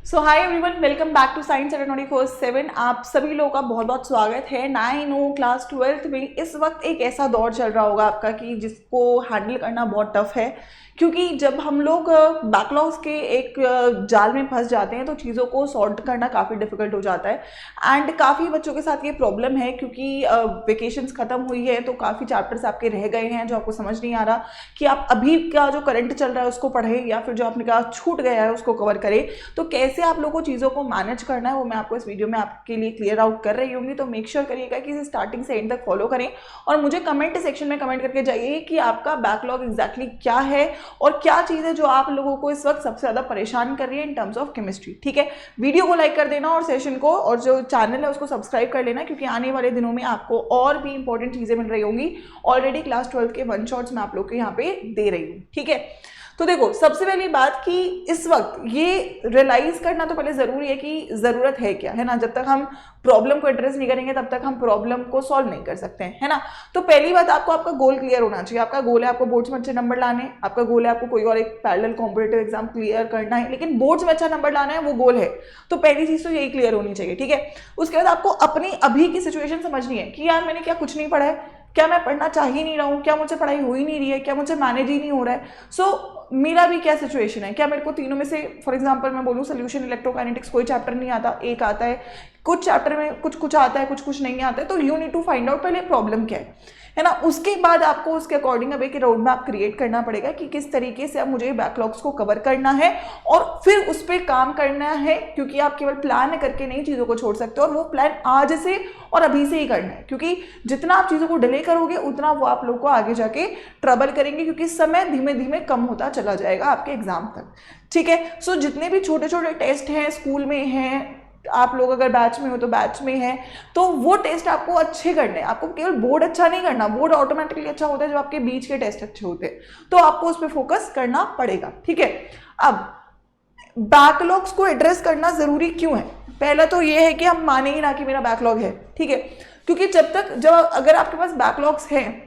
So hi everyone, welcome back to science 24/7। आप सभी लोगों का बहुत बहुत स्वागत है। 9 क्लास 12th में इस वक्त एक ऐसा दौर चल रहा होगा आपका कि जिसको हैंडल करना बहुत टफ है, क्योंकि जब हम लोग बैकलॉग्स के एक जाल में फंस जाते हैं तो चीज़ों को सॉर्ट करना काफ़ी डिफिकल्ट हो जाता है। एंड काफ़ी बच्चों के साथ ये प्रॉब्लम है क्योंकि वेकेशंस ख़त्म हुई है तो काफ़ी चैप्टर्स आपके रह गए हैं जो आपको समझ नहीं आ रहा कि आप अभी का जो करंट चल रहा है उसको पढ़ें या फिर जो आपने कहा छूट गया है उसको कवर करें। तो कैसे आप लोगों को चीज़ों को मैनेज करना है वो मैं आपको इस वीडियो में आपके लिए क्लियर आउट कर रही होंगी। तो मेक श्योर करिएगा कि इसे स्टार्टिंग से एंड तक फॉलो करें और मुझे कमेंट सेक्शन में कमेंट करके जाइए कि आपका बैकलॉग एग्जैक्टली क्या है और क्या चीज़ है जो आप लोगों को इस वक्त सबसे ज़्यादा परेशान कर रही है इन टर्म्स ऑफ केमिस्ट्री। ठीक है, वीडियो को लाइक कर देना और सेशन को और जो चैनल है उसको सब्सक्राइब कर लेना, क्योंकि आने वाले दिनों में आपको और भी इंपॉर्टेंट चीज़ें मिल रही होंगी। ऑलरेडी क्लास 12 के वन शॉट्स मैं आप लोग के यहाँ पे दे रही हूँ। ठीक है, तो देखो सबसे पहली बात कि इस वक्त ये रियलाइज करना तो पहले ज़रूरी है कि ज़रूरत है क्या, है ना। जब तक हम प्रॉब्लम को एड्रेस नहीं करेंगे तब तक हम प्रॉब्लम को सॉल्व नहीं कर सकते हैं, है ना। तो पहली बात आपको आपका गोल क्लियर होना चाहिए। आपका गोल है आपको बोर्ड्स में अच्छे नंबर लाने, आपका गोल है आपको कोई और एक पैरेलल कॉम्पिटिटिव एग्जाम क्लियर करना है, लेकिन बोर्ड्स में अच्छा नंबर लाना है, वो गोल है। तो पहली चीज़ तो यही क्लियर होनी चाहिए। ठीक है, उसके बाद आपको अपनी अभी की सिचुएशन समझनी है कि यार मैंने क्या कुछ नहीं पढ़ा है, क्या मैं पढ़ना चाह ही नहीं रहा हूँ, क्या मुझे पढ़ाई हो ही नहीं रही है, क्या मुझे मैनेज ही नहीं हो रहा है। सो मेरा भी क्या सिचुएशन है, क्या मेरे को तीनों में से फॉर एग्जांपल मैं बोलूँ सोल्यूशन इलेक्ट्रोकाइनेटिक्स कोई चैप्टर नहीं आता, एक आता है, कुछ चैप्टर में कुछ कुछ आता है, कुछ कुछ नहीं आता है। तो you need to find out पहले प्रॉब्लम क्या है ना। उसके बाद आपको उसके अकॉर्डिंग अब एक रोड मैप क्रिएट करना पड़ेगा कि किस तरीके से अब मुझे बैकलॉग्स को कवर करना है और फिर उस पर काम करना है, क्योंकि आप केवल प्लान करके नहीं चीज़ों को छोड़ सकते और वो प्लान आज से और अभी से ही करना है, क्योंकि जितना आप चीज़ों को डिले करोगे उतना वो आप लोग को आगे जाके ट्रबल करेंगे, क्योंकि समय धीमे धीमे कम होता चला जाएगा आपके एग्जाम तक। ठीक है, सो जितने भी छोटे छोटे टेस्ट हैं स्कूल में हैं, आप लोग अगर बैच में हो तो बैच में है, तो वो टेस्ट आपको अच्छे करने हैं। आपको केवल बोर्ड अच्छा नहीं करना, बोर्ड ऑटोमेटिकली अच्छा होता है जब आपके बीच के टेस्ट अच्छे होते हैं, तो आपको उस पर फोकस करना पड़ेगा। ठीक है, अब बैकलॉग्स को एड्रेस करना जरूरी क्यों है? पहला तो ये है कि हम माने ही ना कि मेरा बैकलॉग है। ठीक है, क्योंकि जब अगर आपके पास बैकलॉग्स हैं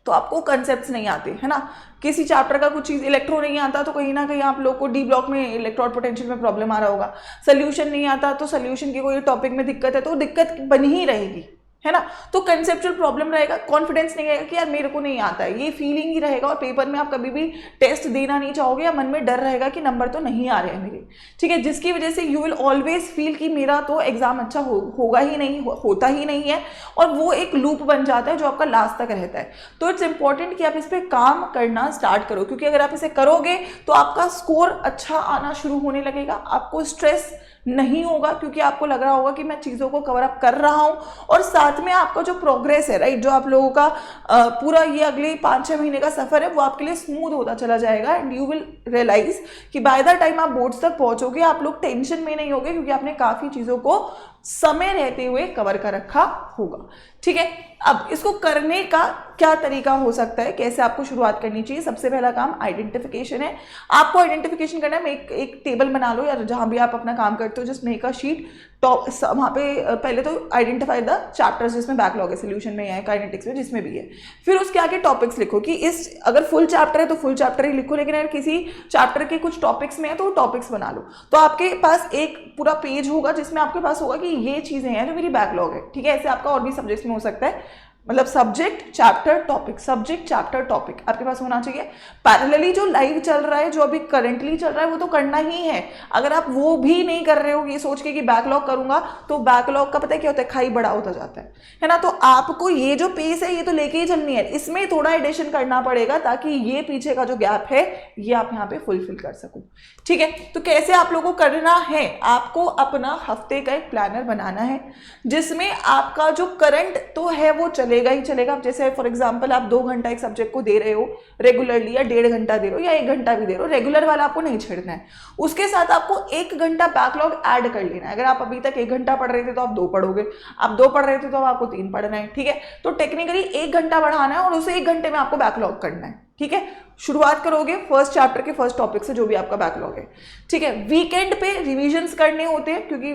तो आपको कंसेप्ट्स नहीं आते, है ना। किसी चैप्टर का कुछ चीज़ इलेक्ट्रो नहीं आता तो कहीं ना कहीं आप लोग को डी ब्लॉक में इलेक्ट्रॉन पोटेंशियल में प्रॉब्लम आ रहा होगा। सोल्यूशन नहीं आता तो सोल्यूशन के कोई टॉपिक में दिक्कत है तो दिक्कत बनी ही रहेगी, है ना। तो कंसेप्चुअल प्रॉब्लम रहेगा, कॉन्फिडेंस नहीं रहेगा कि यार मेरे को नहीं आता है, ये फीलिंग ही रहेगा और पेपर में आप कभी भी टेस्ट देना नहीं चाहोगे या मन में डर रहेगा कि नंबर तो नहीं आ रहे हैं मेरे। ठीक है, जिसकी वजह से यू विल ऑलवेज फील कि मेरा तो एग्जाम अच्छा होगा ही नहीं, होता ही नहीं है, और वो एक लूप बन जाता है जो आपका लास्ट तक रहता है। तो इट्स इंपॉर्टेंट कि आप इस पर काम करना स्टार्ट करो, क्योंकि अगर आप इसे करोगे तो आपका स्कोर अच्छा आना शुरू होने लगेगा, आपको स्ट्रेस नहीं होगा, क्योंकि आपको लग रहा होगा कि मैं चीज़ों को कवर अप कर रहा हूँ और साथ में आपका जो प्रोग्रेस है, राइट, जो आप लोगों का पूरा ये अगले 5-6 महीने का सफर है वो आपके लिए स्मूथ होता चला जाएगा। एंड यू विल रियलाइज कि बाय द टाइम आप बोर्ड्स तक पहुंचोगे आप लोग टेंशन में नहीं होगे, क्योंकि आपने काफ़ी चीज़ों को समय रहते हुए कवर कर रखा होगा। ठीक है, अब इसको करने का क्या तरीका हो सकता है, कैसे आपको शुरुआत करनी चाहिए? सबसे पहला काम आइडेंटिफिकेशन है। आपको आइडेंटिफिकेशन करना है, एक टेबल बना लो या जहां भी आप अपना काम करते हो, just make a sheet. Top वहाँ पे पहले तो आइडेंटिफाई द चैप्टर्स जिसमें बैकलॉग है, सोल्यूशन में है, काइनेटिक्स में, जिसमें भी है। फिर उसके आगे टॉपिक्स लिखो कि इस अगर फुल चैप्टर है तो फुल चैप्टर ही लिखो, लेकिन अगर किसी चैप्टर के कुछ टॉपिक्स में है तो टॉपिक्स बना लो। तो आपके पास एक पूरा पेज होगा जिसमें आपके पास होगा कि ये चीज़ें हैं जो मेरी बैकलॉग है। ठीक है, ऐसे आपका और भी सब्जेक्ट्स में हो सकता है, मतलब subject chapter topic, subject chapter topic आपके पास होना चाहिए। पैरेलली जो लाइव चल रहा है, जो अभी करंटली चल रहा है, वो तो करना ही है। अगर आप वो भी नहीं कर रहे हो ये सोच के कि बैकलॉग करूंगा, तो बैकलॉग का पता है क्या होता है, खाई बड़ा होता जाता है ना। तो आपको ये जो पेस है ये तो लेके ही चलनी है, इसमें थोड़ा एडिशन करना पड़ेगा ताकि ये पीछे का जो गैप है ये आप यहाँ पे फुलफिल कर सको। ठीक है, तो कैसे आप लोगों को करना है, आपको अपना हफ्ते का एक प्लानर बनाना है जिसमें आपका जो करंट तो है वो चलेगा ही चलेगा। जैसे फॉर एग्जांपल आप 2 घंटा एक सब्जेक्ट को दे रहे हो रेगुलरली, या 1.5 घंटा दे रहे हो या 1 घंटा भी दे रहे हो, रेगुलर वाला आपको नहीं छेड़ना है। उसके साथ आपको 1 घंटा बैकलॉग ऐड कर लेना है। अगर आप अभी तक 1 घंटा पढ़ रहे थे तो आप 2 पढ़ोगे, आप 2 पढ़ रहे थे तो अब आपको 3 पढ़ना है। ठीक है, तो टेक्निकली 1 घंटा बढ़ाना है और उसे 1 घंटे में आपको बैकलॉग करना है। ठीक है, शुरुआत करोगे फर्स्ट चैप्टर के फर्स्ट टॉपिक से जो भी आपका बैकलॉग है, ठीक है। वीकेंड पे रिविजन्स करने होते हैं क्योंकि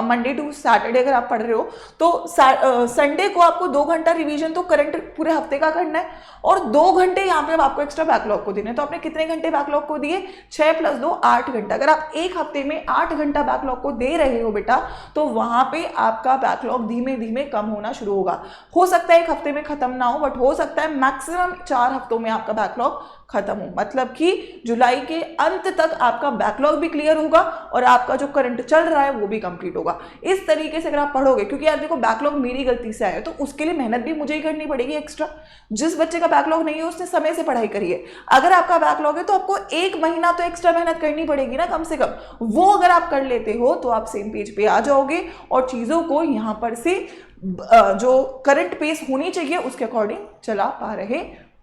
मंडे टू सैटरडे अगर आप पढ़ रहे हो तो संडे को आपको 2 घंटा रिवीजन तो करंट पूरे हफ्ते का करना है और 2 घंटे यहाँ पे आपको एक्स्ट्रा बैकलॉग को देने। तो आपने कितने घंटे बैकलॉग को दिए, 6 + 2 8 घंटा। अगर आप एक हफ्ते में 8 घंटा बैकलॉग को दे रहे हो बेटा तो वहां पे आपका बैकलॉग धीमे धीमे कम होना शुरू होगा। हो सकता है एक हफ्ते में खत्म ना हो, बट हो सकता है मैक्सिमम 4 हफ्तों में आपका बैकलॉग खत्म हो, मतलब कि जुलाई के अंत तक आपका बैकलॉग भी क्लियर होगा और आपका जो करंट चल रहा है वो भी कंप्लीट होगा। इस तरीके से अगर आप पढ़ोगे, क्योंकि यार देखो बैकलॉग मेरी गलती से आया तो उसके लिए मेहनत भी मुझे ही करनी पड़ेगी एक्स्ट्रा। जिस बच्चे का बैकलॉग नहीं है उसने समय से पढ़ाई करी है, अगर आपका बैकलॉग है तो आपको 1 महीना तो एक्स्ट्रा मेहनत करनी पड़ेगी ना कम से कम। वो अगर आप कर लेते हो तो आप सेम पेज पे आ जाओगे और चीजों को यहाँ पर से जो करंट पेस होनी चाहिए उसके अकॉर्डिंग चला पा रहे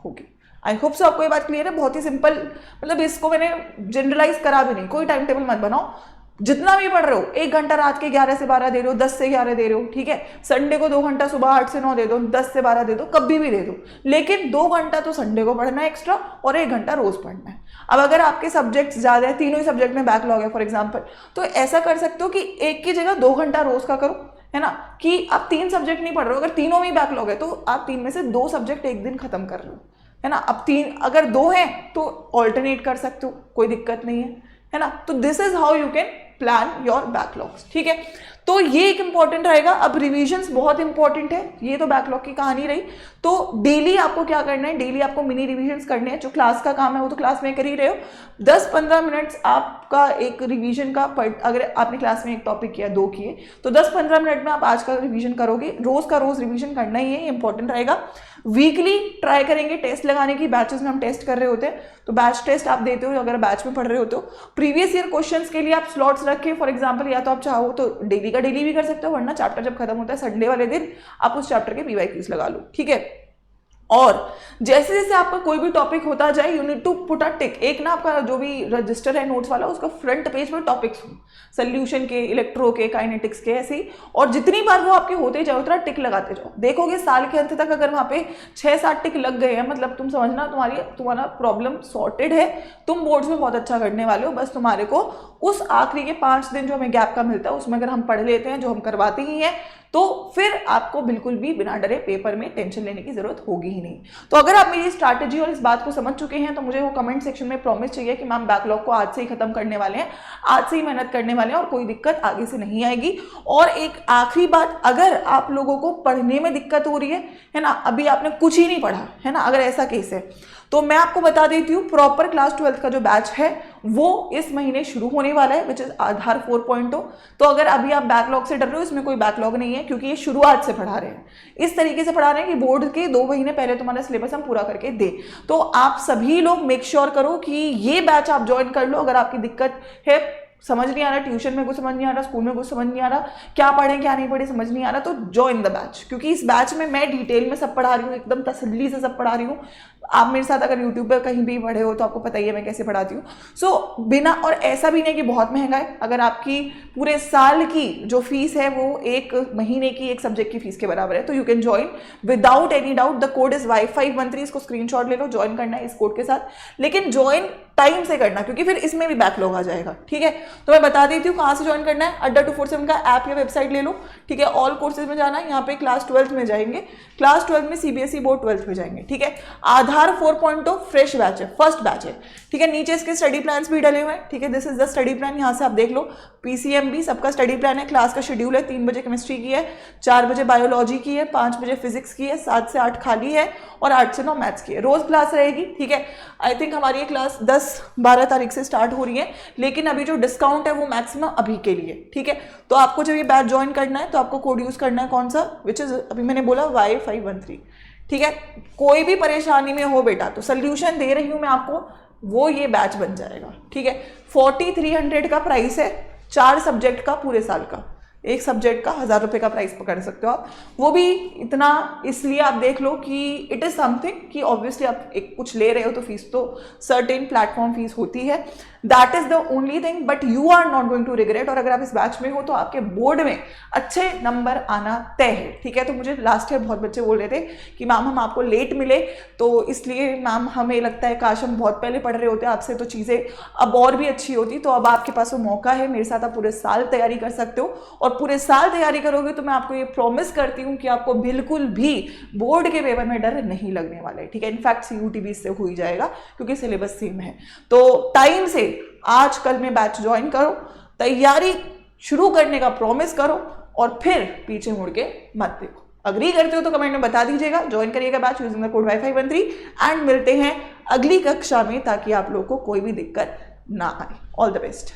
होगे। आई होप सो आपको ये बात क्लियर है। बहुत ही सिंपल, मतलब इसको मैंने जनरलाइज करा भी नहीं, कोई टाइम टेबल मत बनाओ। जितना भी पढ़ रहे हो 1 घंटा रात के 11 से 12 दे रहे हो, 10 से 11 दे रहे हो, ठीक है। संडे को 2 घंटा सुबह 8 से 9 दे दो, 10 से 12 दे दो, कभी भी दे दो, लेकिन 2 घंटा तो संडे को पढ़ना है एक्स्ट्रा और 1 घंटा रोज पढ़ना है। अब अगर आपके सब्जेक्ट ज्यादा है, तीनों ही सब्जेक्ट में बैकलॉग है फॉर एग्जाम्पल, तो ऐसा कर सकते हो कि एक की जगह 2 घंटा रोज का करो, है ना। कि आप 3 सब्जेक्ट नहीं पढ़ रहे हो, अगर तीनों में बैकलॉग है तो आप 3 में से 2 सब्जेक्ट एक दिन खत्म कर रहे हो, है ना। अब 3 अगर 2 हैं तो ऑल्टरनेट कर सकते हो, कोई दिक्कत नहीं है ना। तो this is how you can plan your backlogs, ठीक है। तो ये एक इंपॉर्टेंट रहेगा। अब रिविजन्स बहुत इंपॉर्टेंट है, ये तो बैकलॉग की कहानी रही। तो डेली आपको क्या करना है, डेली आपको मिनी रिविजन्स करने हैं। जो क्लास का काम है वो तो क्लास में कर ही रहे हो, 10-15 मिनट्स आपका एक रिवीजन का अगर आपने क्लास में एक टॉपिक किया, 2 किए, तो 10-15 मिनट में आप आज का रिवीजन करोगे। रोज का रोज रिवीजन करना ही है, इंपॉर्टेंट रहेगा। वीकली ट्राई करेंगे टेस्ट लगाने की, बैचेस में हम टेस्ट कर रहे होते हैं, तो बैच टेस्ट आप देते हो अगर बैच में पढ़ रहे होते हो। प्रीवियस ईयर क्वेश्चंस के लिए आप स्लॉट्स रखें, फॉर एग्जांपल या तो आप चाहो तो डेली का डेली भी कर सकते हो, वरना चैप्टर जब खत्म होता है संडे वाले दिन आप उस चैप्टर के PYQs लगा लो, ठीक है। और जैसे जैसे आपका कोई भी टॉपिक होता जाए you need to put a tick. एक ना आपका जो भी रजिस्टर है नोट्स वाला, उसका फ्रंट पेज में टॉपिक्स हो, सोल्यूशन के, इलेक्ट्रो के, काइनेटिक्स के, ऐसे ही। और जितनी बार वो आपके होते जाओ उतना टिक लगाते जाओ। देखोगे साल के अंत तक अगर वहाँ पे 6-7 टिक लग गए हैं, मतलब तुम समझना तुम्हारा प्रॉब्लम सॉर्टेड है, तुम बोर्ड्स में बहुत अच्छा करने वाले हो। बस तुम्हारे को उस आखिरी के 5 दिन जो हमें गैप का मिलता है उसमें अगर हम पढ़ लेते हैं, जो हम करवाते ही हैं, तो फिर आपको बिल्कुल भी बिना डरे पेपर में टेंशन लेने की जरूरत होगी ही नहीं। तो अगर आप मेरी स्ट्रैटेजी और इस बात को समझ चुके हैं तो मुझे वो कमेंट सेक्शन में प्रॉमिस चाहिए कि मैम बैकलॉग को आज से ही खत्म करने वाले हैं, आज से ही मेहनत करने वाले हैं और कोई दिक्कत आगे से नहीं आएगी। और एक आखिरी बात, अगर आप लोगों को पढ़ने में दिक्कत हो रही है ना, अभी आपने कुछ ही नहीं पढ़ा है ना, अगर ऐसा केस है तो मैं आपको बता देती हूँ, प्रॉपर क्लास 12th का जो बैच है वो इस महीने शुरू होने वाला है, विच इज आधार 4.0। तो अगर अभी आप बैकलॉग से डर रहे हो, इसमें कोई बैकलॉग नहीं है, क्योंकि ये शुरुआत से पढ़ा रहे हैं, इस तरीके से पढ़ा रहे हैं कि बोर्ड के 2 महीने पहले तुम्हारा सिलेबस हम पूरा करके दे। तो आप सभी लोग मेक श्योर करो कि ये बैच आप ज्वाइन कर लो। अगर आपकी दिक्कत है, समझ नहीं आ रहा, ट्यूशन में कुछ समझ नहीं आ रहा, स्कूल में कुछ समझ नहीं आ रहा, क्या पढ़ें क्या नहीं पढ़े समझ नहीं आ रहा, तो ज्वाइन द बैच, क्योंकि इस बैच में मैं डिटेल में सब पढ़ा रही हूँ, एकदम तसल्ली से सब पढ़ा रही हूँ। आप मेरे साथ अगर यूट्यूब पर कहीं भी पढ़े हो तो आपको पता ही है मैं कैसे पढ़ाती हूँ। सो बिना, और ऐसा भी नहीं कि बहुत महंगा है, अगर आपकी पूरे साल की जो फीस है वो 1 महीने की एक सब्जेक्ट की फीस के बराबर है, तो you can join without any doubt. The code is Y513, इसको स्क्रीनशॉट ले लो, ज्वाइन करना है इस कोड के साथ, लेकिन ज्वाइन टाइम से करना क्योंकि फिर इसमें भी बैकलॉग आ जाएगा, ठीक है। तो मैं बता देती हूँ कहाँ से ज्वाइन करना है। अड्डा 247 का ऐप या वेबसाइट ले लो, ठीक है। ऑल कोर्सेज में जाना है, यहाँ पे क्लास 12th में जाएंगे, क्लास 12th में CBSE बोर्ड 12th में जाएंगे, ठीक है। आधार 4.0 फ्रेश बैच है, फर्स्ट बैच है, ठीक है। नीचे इसके स्टडी प्लान्स भी डले हुए हैं, ठीक है। This is the study plan, यहाँ से आप देख लो, PCMB सबका स्टडी प्लान है। क्लास का शेड्यूल है, 3 बजे केमिस्ट्री की है, 4 बजे बायोलॉजी की है, 5 बजे फिजिक्स की है, 7 से 8 खाली है और 8 से 9 मैथ्स की है। रोज क्लास रहेगी, ठीक है। आई थिंक हमारी ये क्लास 10-12 तारीख से स्टार्ट हो रही है, लेकिन अभी जो डिस्काउंट है वो मैक्सिमम अभी के लिए, ठीक है। तो आपको जब ये बैच ज्वाइन करना है तो आपको कोड यूज करना है कौन सा, विच इज अभी मैंने बोला Y513, ठीक है। कोई भी परेशानी में हो बेटा तो सोल्यूशन दे रही हूं मैं आपको, वो ये बैच बन जाएगा, ठीक है। 4300 का प्राइस है, 4 सब्जेक्ट का पूरे साल का, एक सब्जेक्ट का 1000 रुपये का प्राइस पकड़ सकते हो आप, वो भी इतना इसलिए आप देख लो कि इट इज़ समथिंग कि ऑब्वियसली आप एक कुछ ले रहे हो तो फीस तो सर्टेन प्लेटफॉर्म फीस होती है, that is the only thing, but you are not going to regret. और अगर आप इस बैच में हो तो आपके बोर्ड में अच्छे नंबर आना तय है, ठीक है। तो मुझे लास्ट ईयर बहुत बच्चे बोल रहे थे कि मैम हम आपको लेट मिले तो इसलिए मैम हमें लगता है काश हम बहुत पहले पढ़ रहे होते आपसे तो चीज़ें अब और भी अच्छी होती। तो अब आपके पास वो मौका है, मेरे साथ आप पूरे साल तैयारी कर सकते हो, और पूरे साल तैयारी करोगे तो मैं आपको ये प्रॉमिस करती हूँ कि आपको बिल्कुल भी बोर्ड के पेपर में डर नहीं लगने वाला है, ठीक है। इनफैक्ट CUT भी इससे हो ही जाएगा क्योंकि सिलेबस सेम है। तो टाइम से आज कल में बैच ज्वाइन करो, तैयारी शुरू करने का प्रॉमिस करो और फिर पीछे मुड़ के मत देखो। अग्री करते हो तो कमेंट में बता दीजिएगा, ज्वाइन करिएगा batch using the code WIFI13 and मिलते हैं अगली कक्षा में ताकि आप लोग को कोई भी दिक्कत ना आए। All the best.